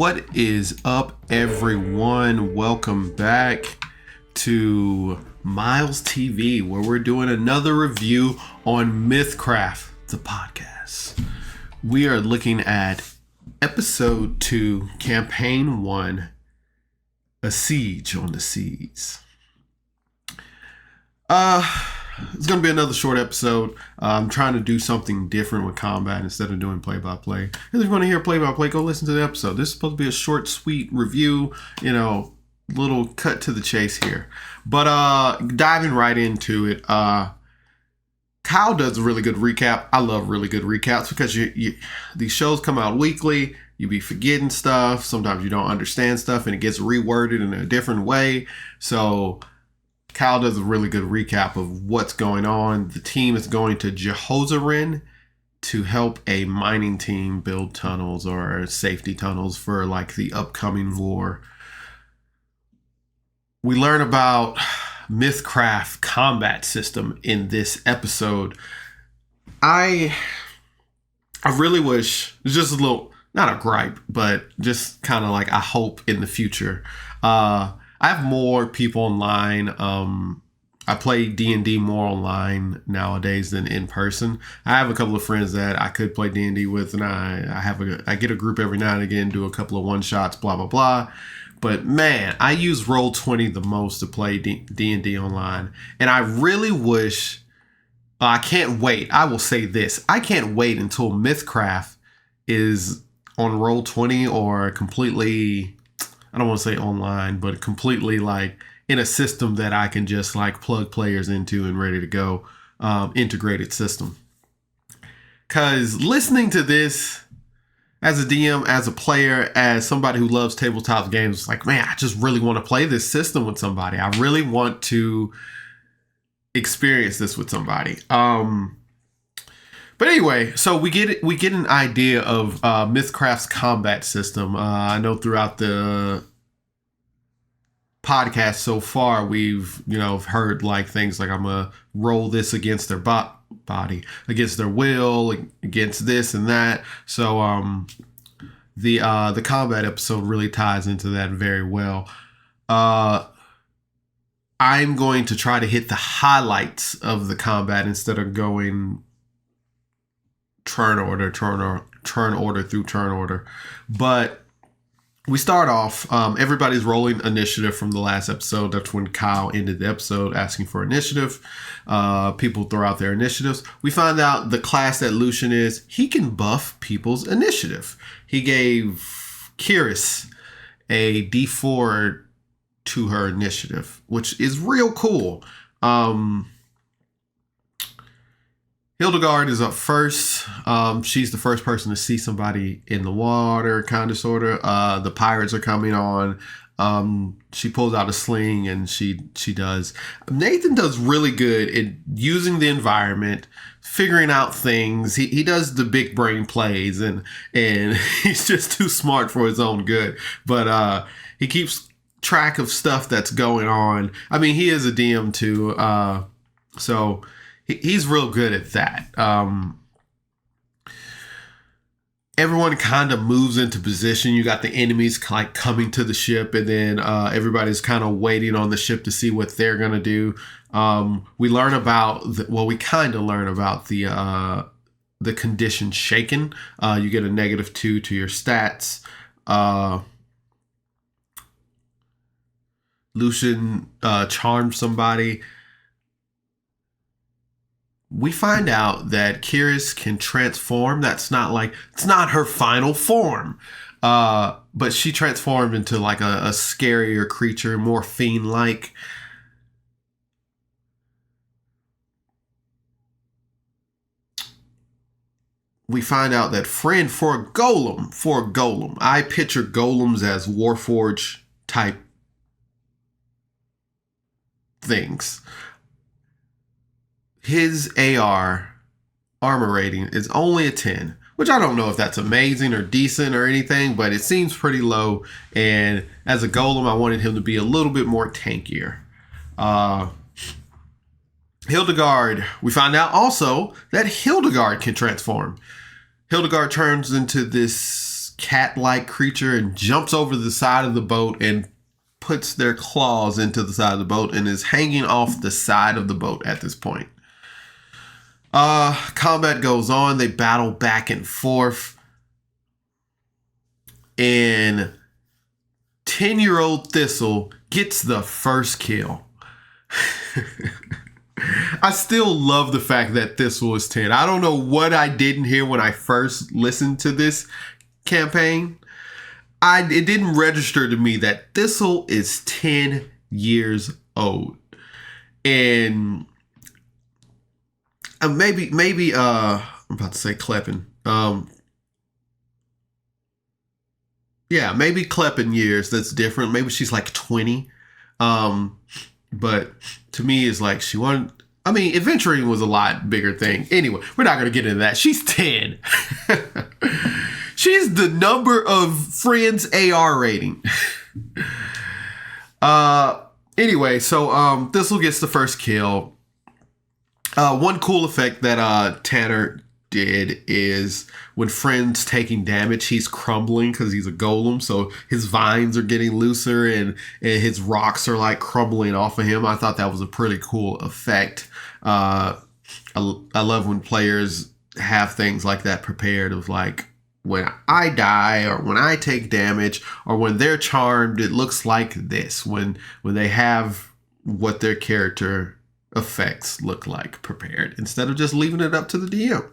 What is up, everyone? Welcome back to Miles TV, where we're doing another review on MythCraft, the podcast. We are looking at episode 2, campaign 1, A Siege on the Seas. It's going to be another short episode. I'm trying to do something different with combat instead of doing play-by-play. If you want to hear play-by-play, go listen to the episode. This is supposed to be a short, sweet review, little cut to the chase here. But diving right into it, Kyle does a really good recap. I love really good recaps because these shows come out weekly. You be forgetting stuff. Sometimes you don't understand stuff and it gets reworded in a different way. So Kyle does a really good recap of what's going on. The team is going to Jehozarin to help a mining team build tunnels or safety tunnels for like the upcoming war. We learn about MythCraft combat system in this episode. I really wish, it's just a little, not a gripe, but just kind of like I hope in the future. I have more people online. I play D&D more online nowadays than in person. I have a couple of friends that I could play D&D with, and I get a group every now and again, do a couple of one-shots, blah, blah, blah. But man, I use Roll20 the most to play D&D online. And I really wish, I can't wait. I will say this. I can't wait until MythCraft is on Roll20 or completely, I don't want to say online, but completely like in a system that I can just like plug players into and ready to go, integrated system. Because listening to this as a DM, as a player, as somebody who loves tabletop games, it's like, man, I just really want to play this system with somebody. I really want to experience this with somebody. But anyway, so we get an idea of MythCraft's combat system. I know throughout the podcast so far, we've heard like things like I'm gonna roll this against their body, against their will, against this and that. So the combat episode really ties into that very well. I'm going to try to hit the highlights of the combat instead of going turn order through turn order. But we start off, everybody's rolling initiative from the last episode. That's when Kyle ended the episode asking for initiative. People throw out their initiatives. We find out the class that Lucian is, he can buff people's initiative. He gave Kiris a D4 to her initiative, which is real cool. Hildegard is up first. She's the first person to see somebody in the water, kind of, sort of. The pirates are coming on. She pulls out a sling and she does. Nathan does really good at using the environment, figuring out things. He does the big brain plays and he's just too smart for his own good. But he keeps track of stuff that's going on. I mean, he is a DM too. So he's real good at that. Everyone kind of moves into position. You got the enemies like coming to the ship, and then everybody's kind of waiting on the ship to see what they're gonna do. We learn about we kind of learn about the condition shaken. You get a -2 to your stats. Lucian charms somebody. We find out that Kiris can transform. It's not her final form. But she transformed into like a scarier creature, more fiend-like. We find out that for a golem, I picture golems as Warforged type things. His AR armor rating is only a 10, which I don't know if that's amazing or decent or anything, but it seems pretty low. And as a golem, I wanted him to be a little bit more tankier. Hildegard, we find out also that Hildegard can transform. Hildegard turns into this cat-like creature and jumps over the side of the boat and puts their claws into the side of the boat and is hanging off the side of the boat at this point. Combat goes on. They battle back and forth. And 10-year-old Thistle gets the first kill. I still love the fact that Thistle is 10. I don't know what I didn't hear when I first listened to this campaign. It didn't register to me that Thistle is 10 years old. And maybe I'm about to say Kleppen. Yeah, maybe Kleppen years. That's different. Maybe she's like 20. But to me, it's like she wanted. I mean, adventuring was a lot bigger thing. Anyway, we're not going to get into that. She's 10. She's the number of friends AR rating. Anyway, so Thistle gets the first kill. One cool effect that Tanner did is when Friend's taking damage, he's crumbling because he's a golem. So his vines are getting looser and his rocks are like crumbling off of him. I thought that was a pretty cool effect. I love when players have things like that prepared of like, when I die or when I take damage or when they're charmed, it looks like this. When they have what their character effects look like prepared instead of just leaving it up to the DM.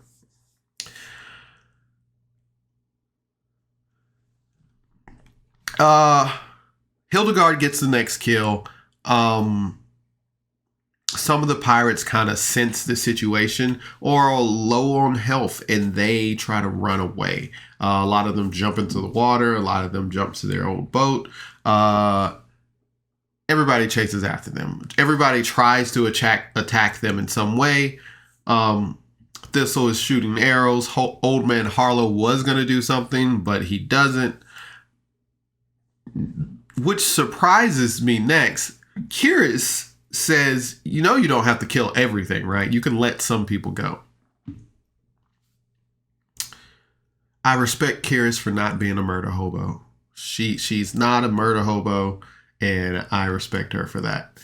Hildegard gets the next kill. Some of the pirates kind of sense the situation or are low on health and they try to run away. A lot of them jump into the water. A lot of them jump to their own boat. Everybody chases after them. Everybody tries to attack them in some way. Thistle is shooting arrows. Old Man Harlow was going to do something, but he doesn't. Which surprises me next. Kyrus says, you know, you don't have to kill everything, right? You can let some people go. I respect Kyrus for not being a murder hobo. She's not a murder hobo, and I respect her for that.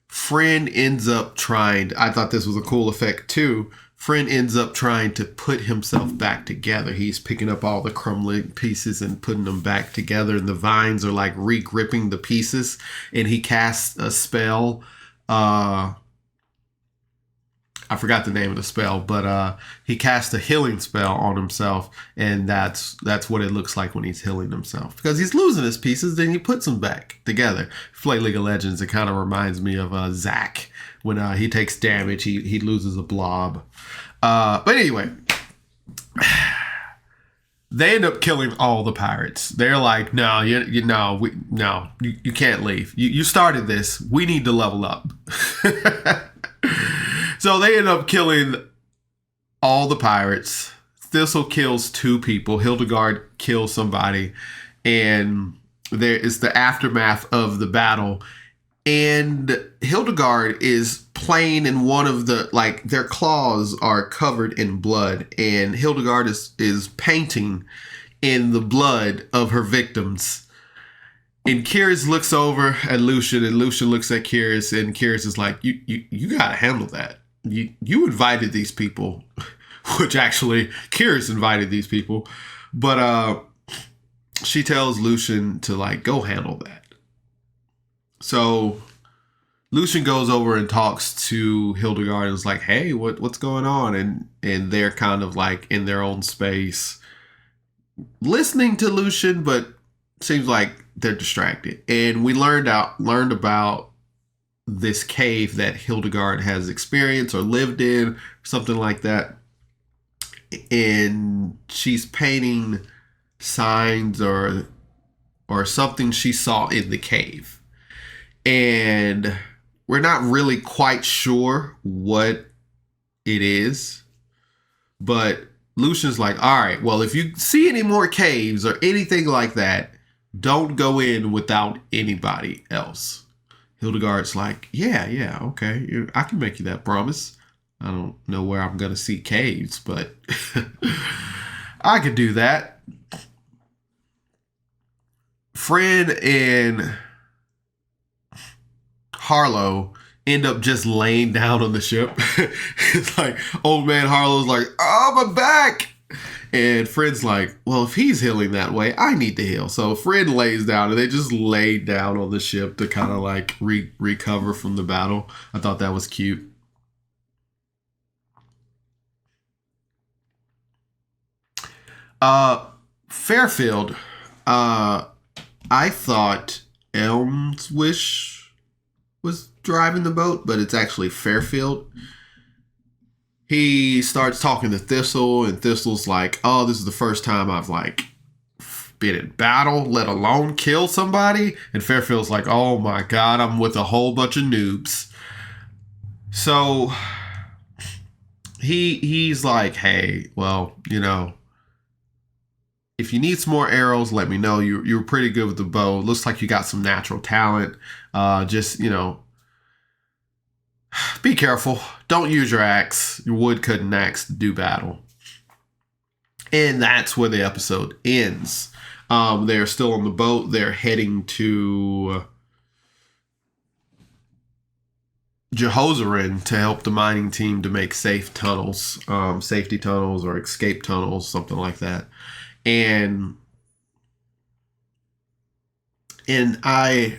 Friend ends up trying, I thought this was a cool effect too. Friend ends up trying to put himself back together. He's picking up all the crumbling pieces and putting them back together. And the vines are like re-gripping the pieces. And he casts a spell. I forgot the name of the spell, but he casts a healing spell on himself. And that's what it looks like when he's healing himself. Because he's losing his pieces, then he puts them back together. If you play League of Legends, it kind of reminds me of Zac. When he takes damage, he loses a blob. But anyway, they end up killing all the pirates. They're like, no, you can't leave. You started this. We need to level up. So they end up killing all the pirates. Thistle kills 2 people. Hildegard kills somebody. And there is the aftermath of the battle. And Hildegard is playing in one of the, like, their claws are covered in blood. And Hildegard is painting in the blood of her victims. And Kyrus looks over at Lucian, and Lucian looks at Kyrus, and Kyrus is like, you gotta handle that. You invited these people, which actually Kyrus invited these people. But she tells Lucian to, like, go handle that. So Lucian goes over and talks to Hildegard and is like, hey, what's going on? And they're kind of like in their own space listening to Lucian, but seems like they're distracted. And we learned about this cave that Hildegard has experienced or lived in, something like that. And she's painting signs or something she saw in the cave. And we're not really quite sure what it is. But Lucian's like, all right, well, if you see any more caves or anything like that, don't go in without anybody else. Hildegard's like, yeah, okay. I can make you that promise. I don't know where I'm going to see caves, but I could do that. Fred and Harlow end up just laying down on the ship. It's like old man Harlow's like, oh, my back. And Fred's like, well, if he's healing that way, I need to heal. So Fred lays down and they just lay down on the ship to kind of like recover from the battle. I thought that was cute. Fairfield, I thought Elmswish was driving the boat, but it's actually Fairfield. He starts talking to Thistle, and Thistle's like, oh, this is the first time I've like been in battle, let alone kill somebody. And Fairfield's like, oh my God, I'm with a whole bunch of noobs. So he's like, hey, well, you know, if you need some more arrows, let me know. You're pretty good with the bow. Looks like you got some natural talent. Just, you know, be careful. Don't use your axe, your wood-cutting axe, to do battle. And that's where the episode ends. They're still on the boat. They're heading to Jehozarin to help the mining team to make safe tunnels, safety tunnels or escape tunnels, something like that. And I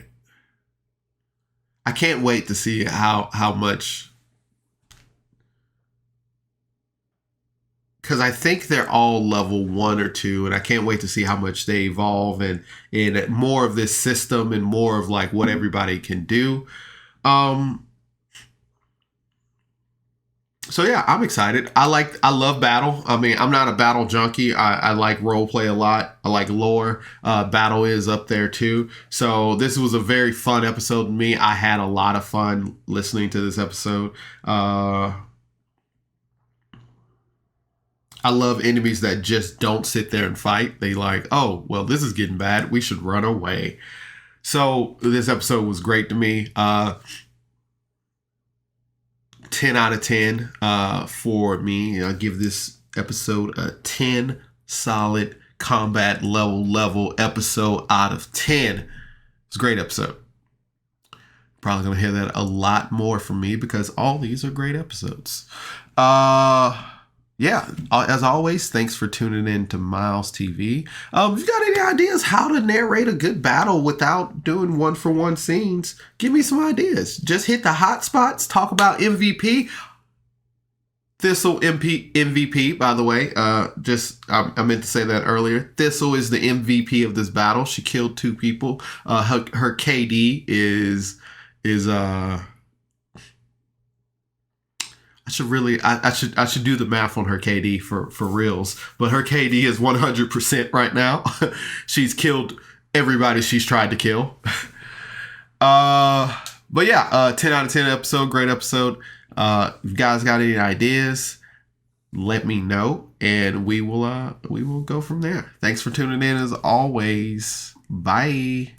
can't wait to see how much, because I think they're all level 1 or 2, and I can't wait to see how much they evolve and more of this system and more of like what everybody can do. So yeah, I'm excited. I love battle. I mean, I'm not a battle junkie. I like role play a lot. I like lore. Battle is up there too. So this was a very fun episode to me. I had a lot of fun listening to this episode. I love enemies that just don't sit there and fight. They like, oh, well, this is getting bad. We should run away. So this episode was great to me. 10 out of 10 for me. I'll give this episode a 10 solid combat level episode out of 10. It's a great episode. Probably going to hear that a lot more from me because all these are great episodes. Yeah, as always, thanks for tuning in to Miles TV. If you got any ideas how to narrate a good battle without doing one-for-one scenes, give me some ideas. Just hit the hot spots, talk about MVP. Thistle MVP, by the way. I meant to say that earlier. Thistle is the MVP of this battle. She killed 2 people. Her KD is I should do the math on her KD for reals, but her KD is 100% right now. She's killed everybody she's tried to kill. But yeah, 10 out of 10 episode, great episode. If you guys got any ideas, let me know, and we will go from there. Thanks for tuning in as always. Bye.